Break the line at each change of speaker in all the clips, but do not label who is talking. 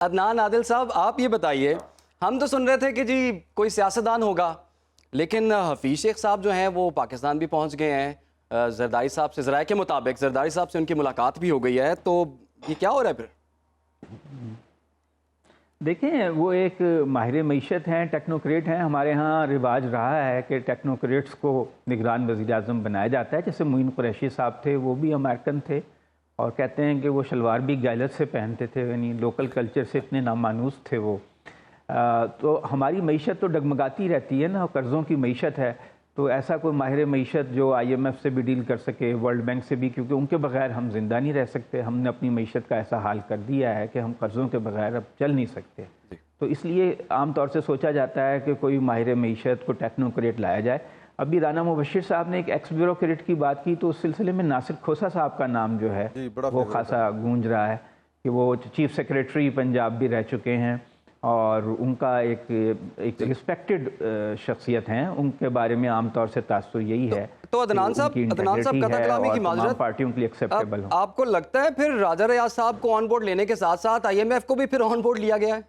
عدنان عادل صاحب، آپ یہ بتائیے، ہم تو سن رہے تھے کہ جی کوئی سیاستدان ہوگا، لیکن حفیظ شیخ صاحب جو ہیں وہ پاکستان بھی پہنچ گئے ہیں، زرداری صاحب سے، ذرائع کے مطابق زرداری صاحب سے ان کی ملاقات بھی ہو گئی ہے، تو یہ کیا ہو رہا ہے پھر؟
دیکھیں، وہ ایک ماہر معیشت ہیں، ٹیکنوکریٹ ہیں. ہمارے ہاں رواج رہا ہے کہ ٹیکنوکریٹس کو نگران وزیر اعظم بنایا جاتا ہے. جیسے معین قریشی صاحب تھے، وہ بھی امریکن تھے اور کہتے ہیں کہ وہ شلوار بھی غیلت سے پہنتے تھے، یعنی لوکل کلچر سے اتنے نامانوس تھے وہ. تو ہماری معیشت تو ڈگمگاتی رہتی ہے نا، قرضوں کی معیشت ہے. تو ایسا کوئی ماہر معیشت جو آئی ایم ایف سے بھی ڈیل کر سکے، ورلڈ بینک سے بھی، کیونکہ ان کے بغیر ہم زندہ نہیں رہ سکتے. ہم نے اپنی معیشت کا ایسا حال کر دیا ہے کہ ہم قرضوں کے بغیر اب چل نہیں سکتے. تو اس لیے عام طور سے سوچا جاتا ہے کہ کوئی ماہر معیشت کو ٹیکنوکریٹ لایا جائے. ابھی رانا مبشر صاحب نے ایک ایکس بیوروکریٹ کی بات کی، تو اس سلسلے میں ناصر کھوسا صاحب کا نام جو ہے وہ خاصا گونج رہا ہے کہ وہ چیف سیکریٹری پنجاب بھی رہ چکے ہیں اور ان کا ایک رسپیکٹڈ شخصیت ہیں. ان کے بارے میں عام طور سے تاثر یہی ہے
تو عدنان صاحب قطع کلامی کی معذرت،
پارٹیوں کے لیے ایکسیپٹیبل ہوں.
آپ کو لگتا ہے پھر راجہ ریاض صاحب کو آن بورڈ لینے کے ساتھ ساتھ آئی ایم ایف کو بھی پھر آن بورڈ لیا گیا ہے؟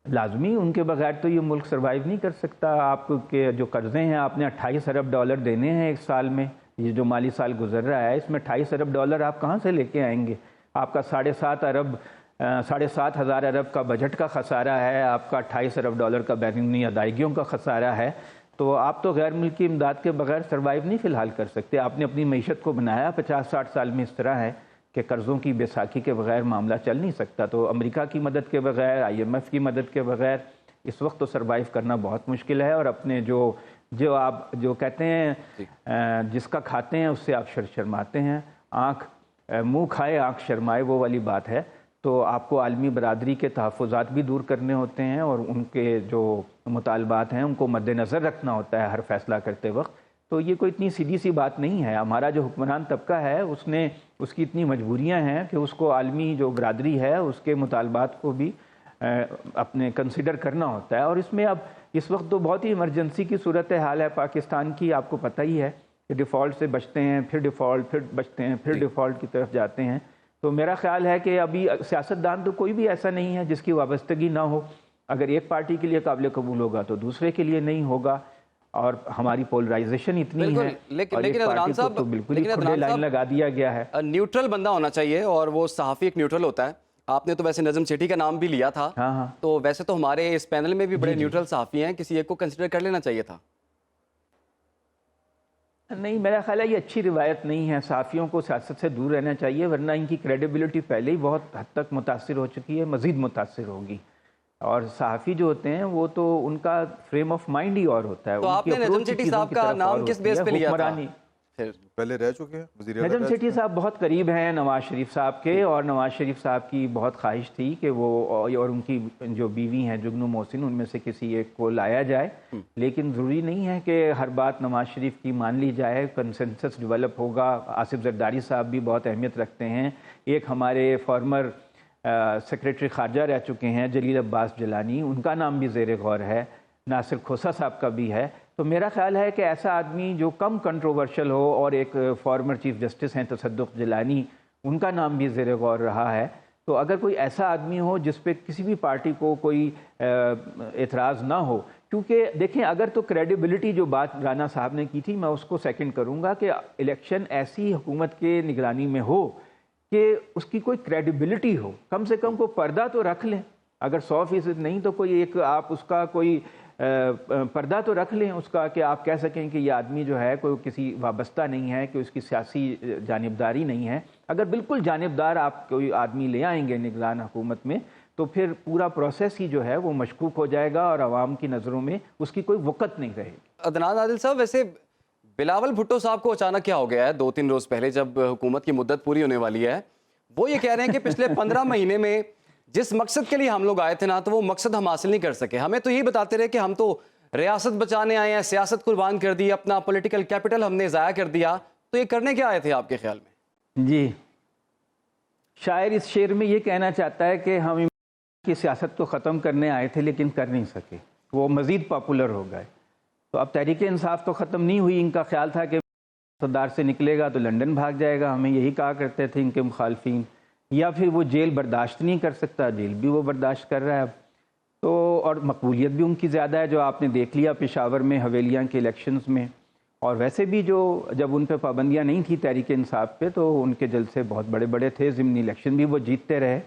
لازمی، ان کے بغیر تو یہ ملک سروائیو نہیں کر سکتا. آپ کے جو قرضے ہیں، آپ نے $28 ارب دینے ہیں ایک سال میں. یہ جو مالی سال گزر رہا ہے، اس میں $28 ارب آپ کہاں سے لے کے آئیں گے؟ آپ کا 7.5 ہزار ارب کا بجٹ کا خسارہ ہے، آپ کا $28 ارب کا بیرونی ادائیگیوں کا خسارہ ہے. تو آپ تو غیر ملکی امداد کے بغیر سروائیو نہیں فی الحال کر سکتے. آپ نے اپنی معیشت کو بنایا 50-60 سال میں اس طرح ہے کہ قرضوں کی بیساکھی کے بغیر معاملہ چل نہیں سکتا. تو امریکہ کی مدد کے بغیر، آئی ایم ایف کی مدد کے بغیر اس وقت تو سروائیو کرنا بہت مشکل ہے. اور اپنے جو آپ جو کہتے ہیں جس کا کھاتے ہیں اس سے آپ شرماتے ہیں، منہ کھائے آنکھ شرمائے، وہ والی بات ہے. تو آپ کو عالمی برادری کے تحفظات بھی دور کرنے ہوتے ہیں اور ان کے جو مطالبات ہیں ان کو مد نظر رکھنا ہوتا ہے ہر فیصلہ کرتے وقت. تو یہ کوئی اتنی سیدھی سی بات نہیں ہے. ہمارا جو حکمران طبقہ ہے اس کی اتنی مجبوریاں ہیں کہ اس کو عالمی جو برادری ہے اس کے مطالبات کو بھی اپنے کنسیڈر کرنا ہوتا ہے. اور اس میں اب اس وقت تو بہت ہی ایمرجنسی کی صورتحال ہے پاکستان کی. آپ کو پتہ ہی ہے کہ ڈیفالٹ سے بچتے ہیں، پھر ڈیفالٹ، پھر بچتے ہیں، پھر ڈیفالٹ کی طرف جاتے ہیں. تو میرا خیال ہے کہ ابھی سیاستدان تو کوئی بھی ایسا نہیں ہے جس کی وابستگی نہ ہو. اگر ایک پارٹی کے لیے قابل قبول ہوگا تو دوسرے کے لیے نہیں ہوگا. اور ہماری پولرائزیشن اتنی ہے اور ایک پارٹی کو تو بالکل ہی کھلے لائن لگا دیا گیا ہے.
نیوٹرل بندہ ہونا چاہیے اور وہ صحافی ایک نیوٹرل ہوتا ہے. آپ نے تو ویسے نظم سیٹھی کا نام بھی لیا تھا، تو ویسے تو ہمارے اس پینل میں بھی بڑے نیوٹرل صحافی ہیں، کسی ایک کو کنسیڈر کر لینا چاہیے تھا.
نہیں، میرا خیال ہے یہ اچھی روایت نہیں ہے. صحافیوں کو سیاست سے دور رہنا چاہیے، ورنہ ان کی کریڈیبلٹی پہلے ہی بہت حد تک متاثر ہو چکی ہے، مزید متاثر ہوگی. اور صحافی جو ہوتے ہیں وہ تو ان کا فریم آف مائنڈ ہی اور ہوتا ہے.
تو آپ نے نظم سیٹھی صاحب کا نام کس بیس پہ لیا تھا؟
پہلے رہ چکے ہیں وزیر اعظم.
نظم سیٹھی صاحب بہت قریب ہیں نواز شریف صاحب کے، اور نواز شریف صاحب کی بہت خواہش تھی کہ وہ اور ان کی جو بیوی ہیں جگنو محسن، ان میں سے کسی ایک کو لایا جائے. لیکن ضروری نہیں ہے کہ ہر بات نواز شریف کی مان لی جائے. کنسنسس ڈیولپ ہوگا. آصف زرداری صاحب بھی بہت اہمیت رکھتے ہیں. ایک ہمارے فارمر سیکریٹری خارجہ رہ چکے ہیں جلیل عباس جیلانی، ان کا نام بھی زیر غور ہے. ناصر کھوسا صاحب کا بھی ہے. تو میرا خیال ہے کہ ایسا آدمی جو کم کنٹروورشل ہو، اور ایک فارمر چیف جسٹس ہیں تصدق جیلانی، ان کا نام بھی زیر غور رہا ہے. تو اگر کوئی ایسا آدمی ہو جس پہ کسی بھی پارٹی کو کوئی اعتراض نہ ہو، کیونکہ دیکھیں اگر تو کریڈیبلٹی جو بات رانا صاحب نے کی تھی، میں اس کو سیکنڈ کروں گا کہ الیکشن ایسی حکومت کے نگرانی میں ہو کہ اس کی کوئی کریڈیبلٹی ہو. کم سے کم کوئی پردہ تو رکھ لیں. اگر 100% نہیں تو کوئی ایک آپ اس کا کوئی پردہ تو رکھ لیں اس کا، کہ آپ کہہ سکیں کہ یہ آدمی جو ہے کوئی کسی وابستہ نہیں ہے، کہ اس کی سیاسی جانبداری نہیں ہے. اگر بالکل جانبدار آپ کوئی آدمی لے آئیں گے نگران حکومت میں، تو پھر پورا پروسیس ہی جو ہے وہ مشکوک ہو جائے گا اور عوام کی نظروں میں اس کی کوئی وقت نہیں رہے گی.
عدنان عادل صاحب، ویسے بلاول بھٹو صاحب کو اچانک کیا ہو گیا ہے 2-3 روز پہلے جب حکومت کی مدت پوری ہونے والی ہے؟ وہ یہ کہہ رہے ہیں کہ پچھلے 15 مہینے میں جس مقصد کے لیے ہم لوگ آئے تھے نا، تو وہ مقصد ہم حاصل نہیں کر سکے. ہمیں تو یہی بتاتے رہے کہ ہم تو ریاست بچانے آئے ہیں، سیاست قربان کر دی، اپنا پولیٹیکل کیپٹل ہم نے ضائع کر دیا. تو یہ کرنے کیا آئے تھے آپ کے خیال میں؟
جی، شاعر اس شعر میں یہ کہنا چاہتا ہے کہ ہم کی سیاست تو ختم کرنے آئے تھے لیکن کر نہیں سکے، وہ مزید پاپولر ہو گئے. تو اب تحریک انصاف تو ختم نہیں ہوئی. ان کا خیال تھا کہ اقتدار سے نکلے گا تو لندن بھاگ جائے گا. ہمیں یہی کہا کرتے تھے ان کے مخالفین، یا پھر وہ جیل برداشت نہیں کر سکتا، جیل بھی وہ برداشت کر رہا ہے اب تو، اور مقبولیت بھی ان کی زیادہ ہے، جو آپ نے دیکھ لیا پشاور میں حویلیاں کے الیکشنز میں، اور ویسے بھی جو جب ان پہ پابندیاں نہیں تھی تحریک انصاف پہ تو ان کے جلسے بہت بڑے بڑے تھے، ضمنی الیکشن بھی وہ جیتتے رہے۔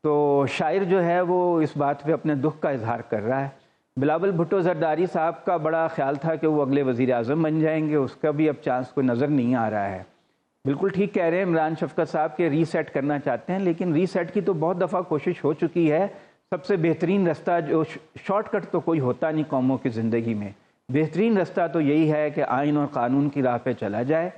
تو شاعر جو ہے وہ اس بات پہ اپنے دکھ کا اظہار کر رہا ہے۔ بلاول بھٹو زرداری صاحب کا بڑا خیال تھا کہ وہ اگلے وزیر اعظم بن جائیں گے، اس کا بھی اب چانس کوئی نظر نہیں آ رہا ہے۔ بالکل ٹھیک کہہ رہے ہیں عمران شفقت صاحب کہ ری سیٹ کرنا چاہتے ہیں، لیکن ری سیٹ کی تو بہت دفعہ کوشش ہو چکی ہے۔ سب سے بہترین رستہ جو شارٹ کٹ تو کوئی ہوتا نہیں قوموں کی زندگی میں، بہترین رستہ تو یہی ہے کہ آئین اور قانون کی راہ پہ چلا جائے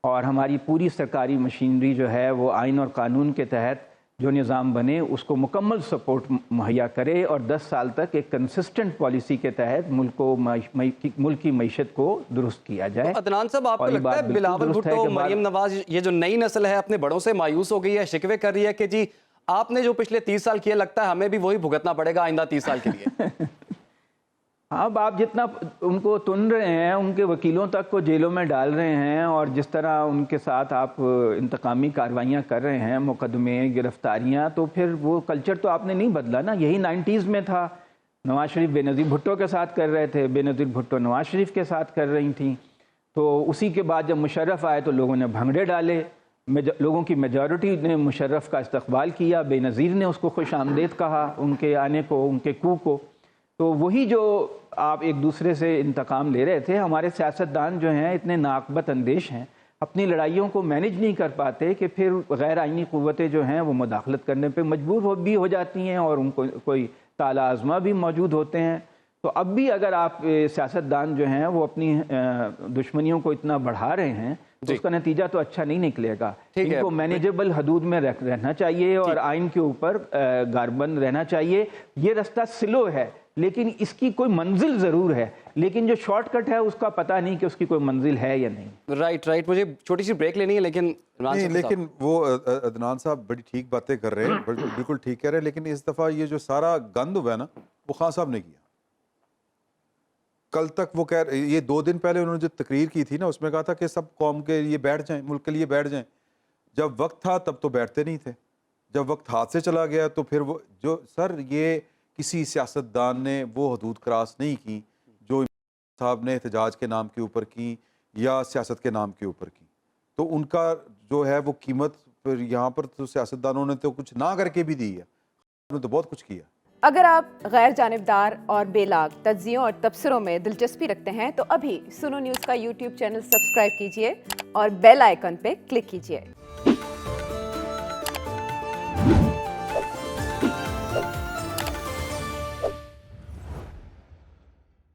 اور ہماری پوری سرکاری مشینری جو ہے وہ آئین اور قانون کے تحت جو نظام بنے اس کو مکمل سپورٹ مہیا کرے اور 10 سال تک ایک کنسسٹنٹ پالیسی کے تحت ملک کی معیشت کو درست کیا جائے۔
عدنان صاحب، آپ کو
اور یہ
لگتا ہے
بات بالکل
بلاول
درست ہے
بھٹو،
کہ
مریم نواز، یہ جو نئی نسل ہے اپنے بڑوں سے مایوس ہو گئی ہے، شکوے کر رہی ہے کہ جی آپ نے جو پچھلے 30 سال کیے لگتا ہے ہمیں بھی وہی بھگتنا پڑے گا آئندہ 30 سال کے لیے؟
اب آپ جتنا ان کو تن رہے ہیں، ان کے وکیلوں تک کو جیلوں میں ڈال رہے ہیں، اور جس طرح ان کے ساتھ آپ انتقامی کارروائیاں کر رہے ہیں، مقدمے، گرفتاریاں، تو پھر وہ کلچر تو آپ نے نہیں بدلا نا، یہی 90s میں تھا۔ نواز شریف بے نظیر بھٹو کے ساتھ کر رہے تھے، بے نظیر بھٹو نواز شریف کے ساتھ کر رہی تھیں، تو اسی کے بعد جب مشرف آئے تو لوگوں نے بھنگڑے ڈالے، لوگوں کی میجورٹی نے مشرف کا استقبال کیا، بے نظیر نے اس کو خوش آمدید کہا ان کے آنے کو، ان کے کو کو۔ تو وہی جو آپ ایک دوسرے سے انتقام لے رہے تھے، ہمارے سیاستدان جو ہیں اتنے ناقبت اندیش ہیں، اپنی لڑائیوں کو مینج نہیں کر پاتے کہ پھر غیر آئینی قوتیں جو ہیں وہ مداخلت کرنے پہ مجبور بھی ہو جاتی ہیں اور ان کو کوئی تالا آزما بھی موجود ہوتے ہیں۔ تو اب بھی اگر آپ سیاستدان جو ہیں وہ اپنی دشمنیوں کو اتنا بڑھا رہے ہیں تو اس کا نتیجہ تو اچھا نہیں نکلے گا۔ ان کو مینیجبل حدود میں رہنا چاہیے اور آئین کے اوپر گاربند رہنا چاہیے۔ یہ رستہ سلو ہے لیکن اس کی کوئی منزل ضرور ہے، لیکن جو شارٹ کٹ ہے اس کا پتہ نہیں کہ اس کی کوئی منزل ہے یا نہیں۔
رائٹ، مجھے چھوٹی سی بریک لینی ہے، لیکن
وہ عدنان صاحب بڑی ٹھیک باتیں کر رہے ہیں، بالکل ٹھیک کہہ رہے ہیں، لیکن اس دفعہ یہ جو سارا گند ہوا ہے نا وہ خان صاحب نے کیا۔ کل تک وہ یہ 2 دن پہلے انہوں نے جو تقریر کی تھی نا اس میں کہا تھا کہ سب قوم کے لیے بیٹھ جائیں، ملک کے لیے بیٹھ جائیں۔ جب وقت تھا تب تو بیٹھتے نہیں تھے، جب وقت ہاتھ سے چلا گیا تو پھر وہ جو سر یہ کسی سیاستدان نے وہ حدود کراس نہیں کی جو صاحب نے احتجاج کے نام کے اوپر کی یا سیاست کے نام کے اوپر کی، تو ان کا جو ہے وہ قیمت پھر یہاں پر تو سیاستدانوں نے تو کچھ نہ کر کے بھی دی ہے، انہوں نے تو بہت کچھ کیا۔
اگر آپ غیر جانبدار اور بے لاگ تجزیوں اور تبصروں میں دلچسپی رکھتے ہیں تو ابھی سنو نیوز کا یوٹیوب چینل سبسکرائب کیجیے اور بیل آئیکن پہ کلک کیجیے۔